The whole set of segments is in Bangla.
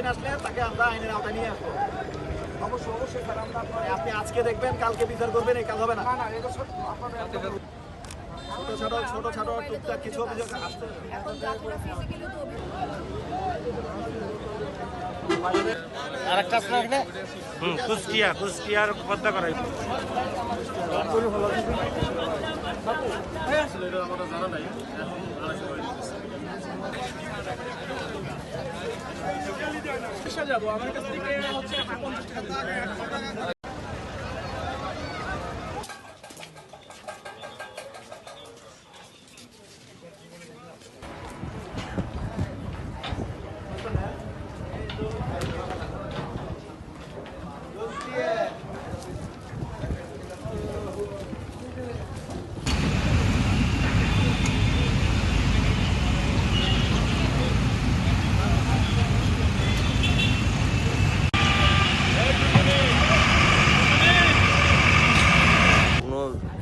আইন আসলে তাকে আমরা আইনের আওতায় নিয়ে আসবো। অবশ্যই অবশ্যই স্যার, আমরা আপনি আজকে দেখবেন, কালকে বিচার করবেন, এই কাজ হবে না। না না এটা সব আপনাদের ছোট ছোট টুকটাক কিছু অভিযোগ আসতে এখন জাতিরা ফিজিক্যালি তো আর একটা আছে না এখানে কুষ্টিয়ার পদ্মা করাই যাবো আমার কাছ থেকে হচ্ছে 50 টাকা।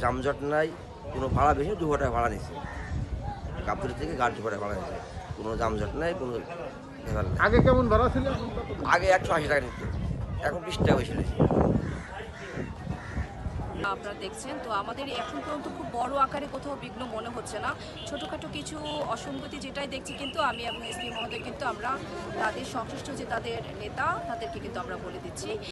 যানজট নাই, কোনো ভাড়া বেশি 200 টাকা ভাড়া নিচ্ছে, গাবতলী থেকে গাড়ি ভাড়া নিচ্ছে, কোনো যানজট নাই, কোনো ভেজাল নেই। আগে কেমন ভাড়া ছিল? আগে 180 টাকা নিত, এখন 20 টাকা বেশি নিচ্ছে। আপনারা দেখছেন, তো আমাদের এখন পর্যন্ত খুব বড় আকারে কোথাও বিঘ্ন মনে হচ্ছে না। ছোটোখাটো কিছু অসঙ্গতি যেটাই দেখছি, কিন্তু আমি এবং এসপি মহোদয় কিন্তু আমরা তাদের সংশ্লিষ্ট যে তাদের নেতা তাদেরকে কিন্তু আমরা বলে দিচ্ছি।